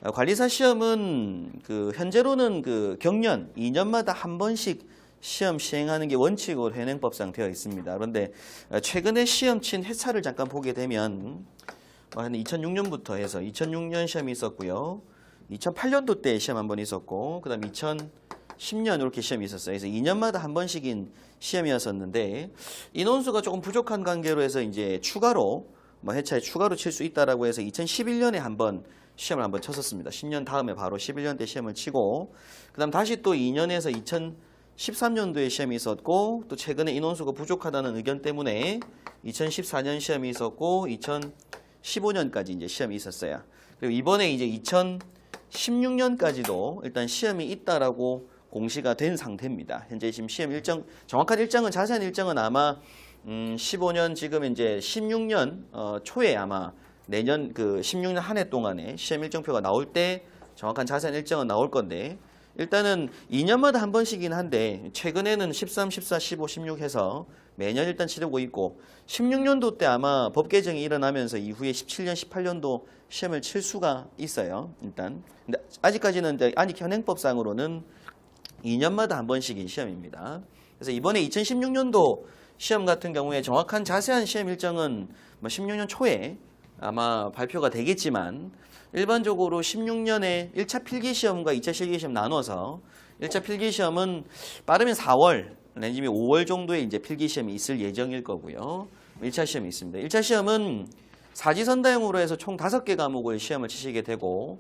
관리사 시험은 현재로는 경년 2년마다 한 번씩 시험 시행하는 게 원칙으로 현행법상 되어 있습니다. 그런데 최근에 시험 친 회차를 잠깐 보게 되면 한 2006년부터 해서 2006년 시험이 있었고요. 2008년도 때 시험 한 번 있었고, 그 다음 2010년 이렇게 시험이 있었어요. 그래서 2년마다 한 번씩인 시험이었었는데, 인원수가 조금 부족한 관계로 해서 이제 추가로, 회차에 추가로 칠 수 있다라고 해서 2011년에 한번 시험을 한번 쳤었습니다. 10년 다음에 바로 11년 때 시험을 치고, 그 다음 다시 또 2년에서 2013년도에 시험이 있었고, 또 최근에 인원수가 부족하다는 의견 때문에 2014년 시험이 있었고, 2015년까지 이제 시험이 있었어요. 그리고 이번에 이제 2016년까지도 일단 시험이 있다라고 공시가 된 상태입니다. 현재 지금 시험 일정, 정확한 일정은, 자세한 일정은 아마 15년 지금 이제 16년 초에 아마 내년 16년 한 해 동안에 시험 일정표가 나올 때 정확한 자세한 일정은 나올 건데, 일단은 2년마다 한 번씩이긴 한데 최근에는 13, 14, 15, 16 해서 매년 일단 치르고 있고, 16년도 때 아마 법 개정이 일어나면서 이후에 17년, 18년도 시험을 칠 수가 있어요. 일단. 근데 아직까지는 아직 현행법상으로는 2년마다 한 번씩인 시험입니다. 그래서 이번에 2016년도 시험 같은 경우에 정확한 자세한 시험 일정은 16년 초에 아마 발표가 되겠지만, 일반적으로 16년에 1차 필기시험과 2차 실기시험 나눠서 1차 필기시험은 빠르면 4월 내지 5월 정도에 이제 필기시험이 있을 예정일 거고요. 1차 시험이 있습니다. 1차 시험은 사지선다형으로 해서 총 5개 과목을 시험을 치시게 되고,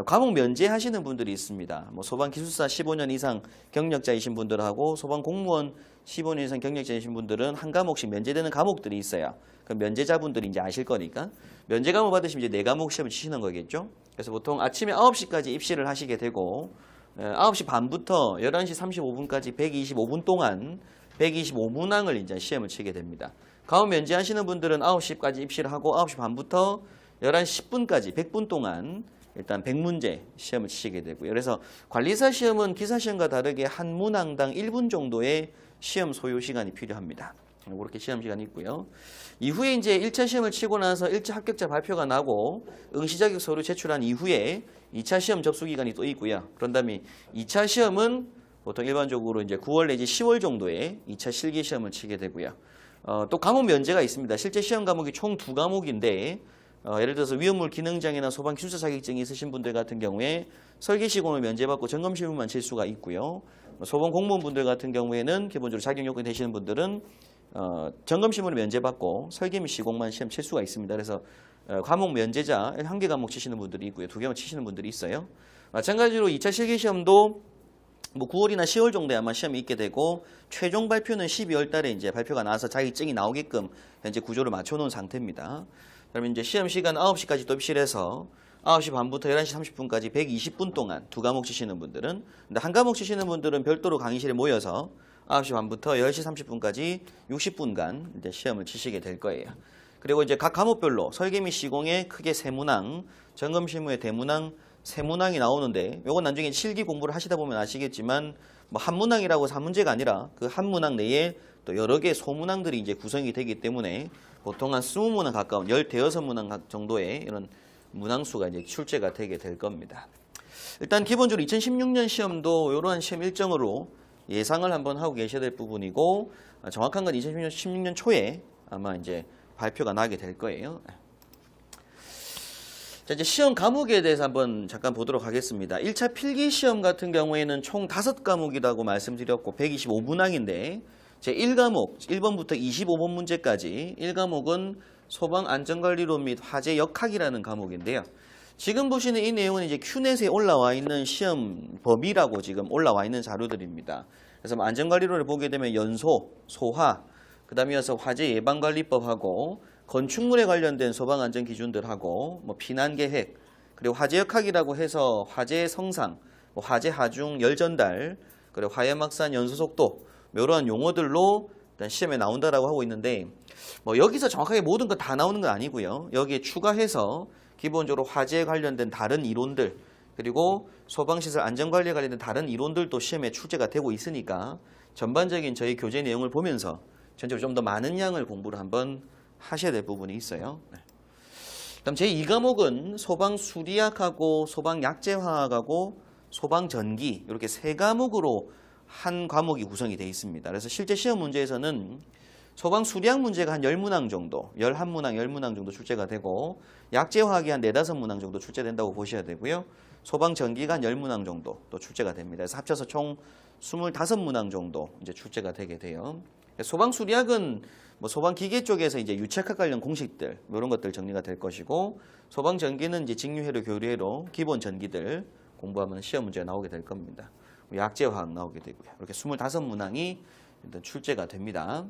과목 면제하시는 분들이 있습니다. 소방기술사 15년 이상 경력자이신 분들하고 소방공무원 15년 이상 경력자이신 분들은 한 과목씩 면제되는 과목들이 있어요. 그 면제자분들이 이제 아실 거니까 면제 과목 받으시면 이제 4과목 시험을 치시는 거겠죠. 그래서 보통 아침에 9시까지 입시를 하시게 되고, 9시 반부터 11시 35분까지 125분 동안 125문항을 이제 시험을 치게 됩니다. 과목 면제하시는 분들은 9시까지 입시를 하고 9시 반부터 11시 10분까지 100분 동안 일단 100문제 시험을 치시게 되고요. 그래서 관리사 시험은 기사 시험과 다르게 한 문항당 1분 정도의 시험 소요 시간이 필요합니다. 그렇게 시험 시간이 있고요. 이후에 이제 1차 시험을 치고 나서 1차 합격자 발표가 나고 응시 자격 서류 제출한 이후에 2차 시험 접수 기간이 또 있고요. 그런 다음에 2차 시험은 보통 일반적으로 이제 9월 내지 10월 정도에 2차 실기 시험을 치게 되고요. 또 과목 면제가 있습니다. 실제 시험 과목이 총 2과목인데, 예를 들어서 위험물 기능장애나 소방 기술사 자격증이 있으신 분들 같은 경우에 설계 시공을 면제받고 점검 실무만 칠 수가 있고요. 소방 공무원분들 같은 경우에는 기본적으로 자격 요건이 되시는 분들은 점검 실무를 면제받고 설계 및 시공만 시험 칠 수가 있습니다. 그래서 과목 면제자 1개 과목 치시는 분들이 있고요. 2개만 치시는 분들이 있어요. 마찬가지로 2차 실기 시험도 9월이나 10월 정도에 아마 시험이 있게 되고, 최종 발표는 12월 달에 이제 발표가 나와서 자격증이 나오게끔 현재 구조를 맞춰 놓은 상태입니다. 그러면 이제 시험 시간 9시까지 또 입시를 해서 9시 반부터 11시 30분까지 120분 동안 2과목 치시는 분들은, 근데 한 과목 치시는 분들은 별도로 강의실에 모여서 9시 반부터 10시 30분까지 60분간 이제 시험을 치시게 될 거예요. 그리고 이제 각 과목별로 설계 및 시공에 크게 3문항, 점검 실무에 대문항 3문항이 나오는데, 요건 나중에 실기 공부를 하시다 보면 아시겠지만 한 문항이라고 3문제가 아니라 그 한 문항 내에 또 여러 개의 소문항들이 이제 구성이 되기 때문에 보통 한 20문항 가까운 16문항 정도의 이런 문항수가 이제 출제가 되게 될 겁니다. 일단 기본적으로 2016년 시험도 이러한 시험 일정으로 예상을 한번 하고 계셔야 될 부분이고, 정확한 건 2016년 초에 아마 이제 발표가 나게 될 거예요. 자, 이제 시험 과목에 대해서 한번 잠깐 보도록 하겠습니다. 1차 필기 시험 같은 경우에는 총 5과목이라고 말씀드렸고 125문항인데, 제 1과목 1번부터 25번 문제까지 1과목은 소방안전관리론 및 화재 역학이라는 과목인데요. 지금 보시는 이 내용은 이제 큐넷에 올라와 있는 시험 범위라고 지금 올라와 있는 자료들입니다. 그래서 안전관리론을 보게 되면 연소, 소화, 그 다음에 이어서 화재 예방관리법하고 건축물에 관련된 소방안전 기준들하고 피난계획, 그리고 화재 역학이라고 해서 화재 성상, 화재 하중 열전달, 그리고 화염확산 연소속도, 이러한 용어들로 일단 시험에 나온다라고 하고 있는데, 여기서 정확하게 모든 건 다 나오는 건 아니고요. 여기에 추가해서 기본적으로 화재에 관련된 다른 이론들, 그리고 소방시설 안전관리에 관련된 다른 이론들도 시험에 출제가 되고 있으니까 전반적인 저희 교재 내용을 보면서 전체적으로 좀 더 많은 양을 공부를 한번 하셔야 될 부분이 있어요. 그다음 제2과목은 소방수리학하고 소방약재화학하고 소방전기 이렇게 세 과목으로 한 과목이 구성이 되어 있습니다. 그래서 실제 시험 문제에서는 소방수리학 문제가 한 10문항 정도, 11문항, 10문항 정도 출제가 되고 약재화학이 한 4-5문항 정도 출제된다고 보셔야 되고요. 소방전기가 한 10문항 정도 또 출제가 됩니다. 그래서 합쳐서 총 25문항 정도 이제 출제가 되게 돼요. 소방수리학은 뭐 소방기계 쪽에서 이제 유체학 관련 공식들 이런 것들 정리가 될 것이고 소방전기는 이제 직류회로 교류회로 기본 전기들 공부하면 시험 문제가 나오게 될 겁니다. 약재화학 나오게 되고요. 이렇게 25문항이 일단 출제가 됩니다.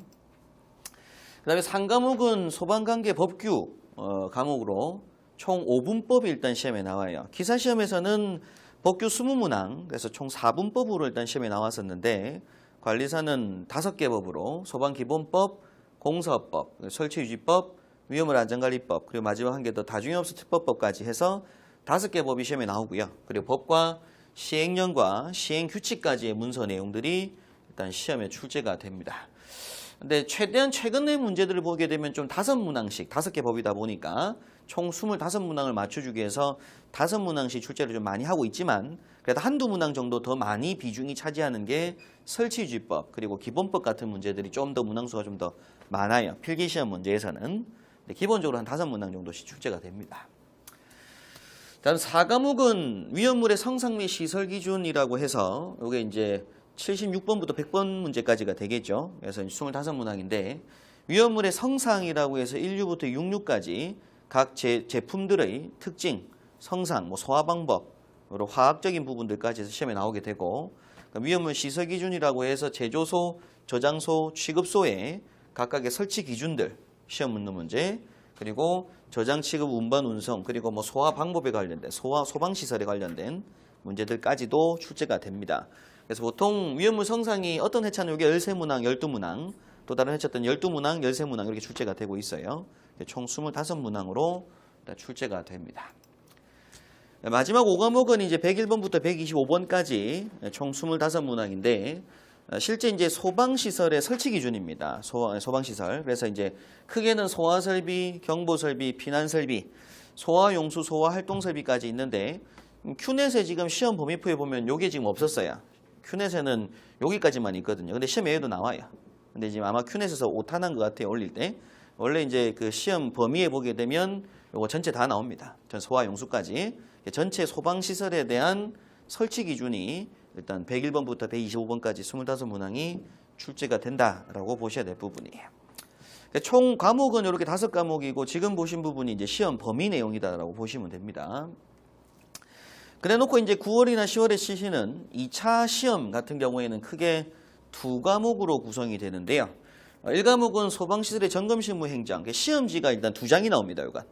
그 다음에 3과목은 소방관계 법규 과목으로 총 5분법이 일단 시험에 나와요. 기사시험에서는 법규 20문항, 그래서 총 4분법으로 일단 시험에 나왔었는데 관리사는 5개 법으로 소방기본법, 공사법, 설치유지법, 위험물 안전관리법, 그리고 마지막 한 개 더 다중이업소 특법법까지 해서 5개 법이 시험에 나오고요. 그리고 법과 시행령과 시행규칙까지의 문서 내용들이 일단 시험에 출제가 됩니다. 근데 최대한 최근의 문제들을 보게 되면 좀 5문항씩, 5개 법이다 보니까 총 25문항을 맞춰주기 위해서 5문항씩 출제를 좀 많이 하고 있지만 그래도 한두 문항 정도 더 많이 비중이 차지하는 게 설치유지법 그리고 기본법 같은 문제들이 좀 더 문항수가 좀 더 많아요. 필기시험 문제에서는. 기본적으로 한 5문항 정도씩 출제가 됩니다. 다음 4과목은 위험물의 성상 및 시설 기준이라고 해서 이게 이제 76번부터 100번 문제까지가 되겠죠. 그래서 25문항인데 위험물의 성상이라고 해서 1류부터 6류까지 각 제품들의 특징, 성상, 뭐 소화 방법, 여러 화학적인 부분들까지 해서 시험에 나오게 되고 그러니까 위험물 시설 기준이라고 해서 제조소, 저장소, 취급소의 각각의 설치 기준들 시험 묻는 문제 그리고 저장, 취급, 운반, 운송 그리고 뭐 소화 방법에 관련된 소방시설에 관련된 문제들까지도 출제가 됩니다. 그래서 보통 위험물 성상이 어떤 회차는 이게 13문항, 12문항 또 다른 회차는 12문항, 13문항 이렇게 출제가 되고 있어요. 총 25문항으로 출제가 됩니다. 마지막 5과목은 이제 101번부터 125번까지 총 25문항인데 실제 이제 소방시설의 설치 기준입니다. 소방시설. 그래서 이제 크게는 소화설비, 경보설비, 피난설비, 소화용수, 소화활동설비까지 있는데 큐넷에 지금 시험 범위표에 보면 요게 지금 없었어요. 큐넷에는 여기까지만 있거든요. 근데 시험 외에도 나와요. 근데 지금 아마 큐넷에서 오타난 것 같아요. 올릴 때. 원래 이제 그 시험 범위에 보게 되면 요거 전체 다 나옵니다. 전 소화용수까지. 전체 소방시설에 대한 설치 기준이 일단 101번부터 125번까지 25문항이 출제가 된다라고 보셔야 될 부분이에요. 총 과목은 이렇게 5과목이고 지금 보신 부분이 이제 시험 범위 내용이다라고 보시면 됩니다. 그래놓고 이제 9월이나 10월에 치시는 2차 시험 같은 경우에는 크게 2과목으로 구성이 되는데요. 1과목은 소방시설의 점검실무 행정, 시험지가 일단 2장이 나옵니다. 여간.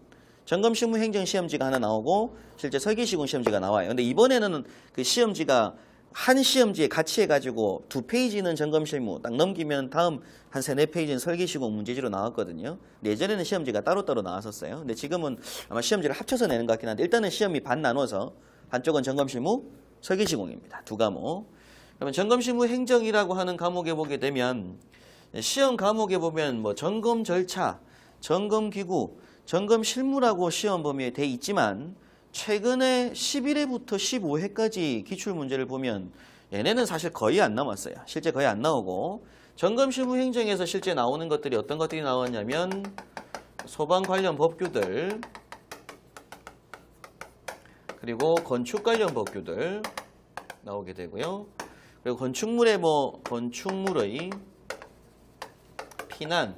점검실무 행정 시험지가 하나 나오고 실제 설계시공 시험지가 나와요. 근데 이번에는 그 시험지가 한 시험지에 같이 해가지고 2페이지는 점검실무 딱 넘기면 다음 한 3-4페이지는 설계시공 문제지로 나왔거든요. 근데 예전에는 시험지가 따로따로 나왔었어요. 근데 지금은 아마 시험지를 합쳐서 내는 것 같긴 한데 일단은 시험이 반 나눠서 한쪽은 점검실무, 설계시공입니다. 2과목. 그러면 점검실무 행정이라고 하는 과목에 보게 되면 시험 과목에 보면 뭐 점검 절차, 점검 기구, 점검 실무라고 시험 범위에 돼 있지만 최근에 11회부터 15회까지 기출문제를 보면 얘네는 사실 거의 안 남았어요. 실제 거의 안 나오고 점검 실무 행정에서 실제 나오는 것들이 어떤 것들이 나왔냐면 소방 관련 법규들 그리고 건축 관련 법규들 나오게 되고요. 그리고 건축물의 피난,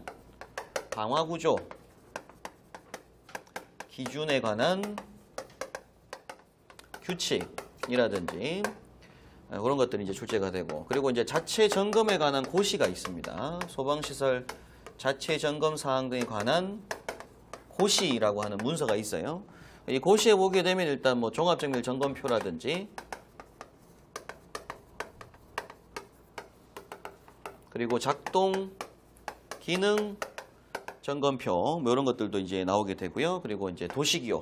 방화 구조, 기준에 관한 규칙이라든지 그런 것들이 이제 출제가 되고 그리고 이제 자체 점검에 관한 고시가 있습니다. 소방시설 자체 점검 사항 등에 관한 고시라고 하는 문서가 있어요. 이 고시에 보게 되면 일단 뭐 종합정밀 점검표라든지 그리고 작동 기능 점검표 뭐 이런 것들도 이제 나오게 되고요. 그리고 이제 도시기호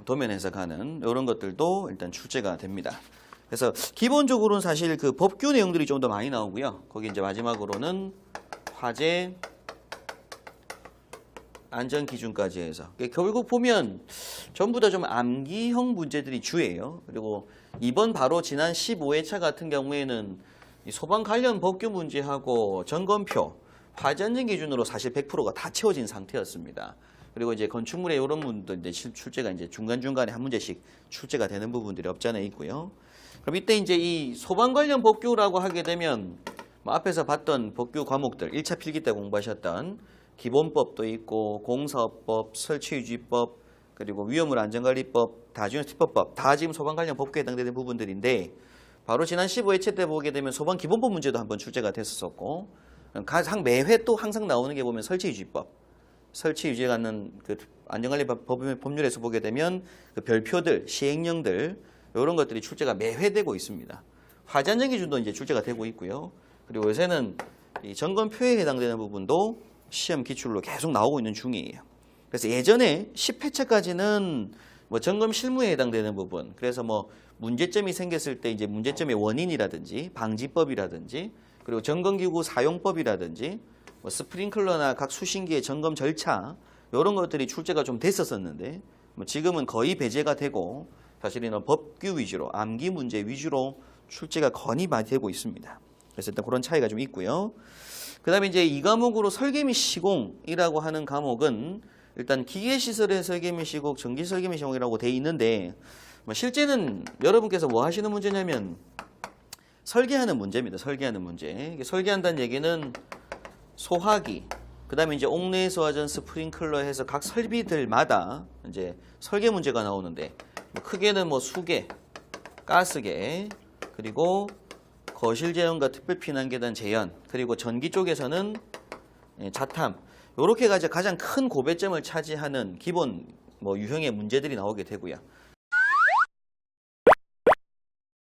도면 해석하는 이런 것들도 일단 출제가 됩니다. 그래서 기본적으로는 사실 그 법규 내용들이 좀 더 많이 나오고요. 거기 이제 마지막으로는 화재, 안전 기준까지 해서 결국 보면 전부 다 좀 암기형 문제들이 주예요. 그리고 이번 바로 지난 15회차 같은 경우에는 이 소방 관련 법규 문제하고 점검표, 화재안전 기준으로 사실 100%가 다 채워진 상태였습니다. 그리고 이제 건축물에 이런 부분도 이제 출제가 이제 중간중간에 한 문제씩 출제가 되는 부분들이 없지 않아 있고요. 그럼 이때 이제 이 소방 관련 법규라고 하게 되면 뭐 앞에서 봤던 법규 과목들 1차 필기 때 공부하셨던 기본법도 있고 공사업법, 설치유지법, 그리고 위험물 안전관리법, 다중특법법 다 지금 소방 관련 법규에 해당되는 부분들인데 바로 지난 15회차 때 보게 되면 소방 기본법 문제도 한번 출제가 됐었고 매회 또 항상 나오는 게 보면 설치유지법, 설치유지에 관한 그 안전관리 법률에서 보게 되면 그 별표들, 시행령들 이런 것들이 출제가 매회 되고 있습니다. 화재안전 기준도 이제 출제가 되고 있고요. 그리고 요새는 이 점검표에 해당되는 부분도 시험 기출로 계속 나오고 있는 중이에요. 그래서 예전에 10회차까지는 뭐 점검 실무에 해당되는 부분, 그래서 뭐 문제점이 생겼을 때 이제 문제점의 원인이라든지 방지법이라든지 그리고 점검기구 사용법이라든지 뭐 스프링클러나 각 수신기의 점검 절차 이런 것들이 출제가 좀 됐었는데 뭐 지금은 거의 배제가 되고 사실은 법규 위주로 암기 문제 위주로 출제가 거의 많이 되고 있습니다. 그래서 일단 그런 차이가 좀 있고요. 그 다음에 이제 이 과목으로 설계 및 시공이라고 하는 과목은 일단 기계시설의 설계 및 시공, 전기 설계 및 시공이라고 돼 있는데 뭐 실제는 여러분께서 뭐 하시는 문제냐면 설계하는 문제입니다. 설계하는 문제. 설계한다는 얘기는 소화기, 그 다음에 이제 옥내 소화전 스프링클러 해서 각 설비들마다 이제 설계 문제가 나오는데 뭐 크게는 뭐 수계, 가스계, 그리고 거실 제연과 특별 피난 계단 제연, 그리고 전기 쪽에서는 자탐 이렇게 가장 큰 고배점을 차지하는 기본 뭐 유형의 문제들이 나오게 되고요.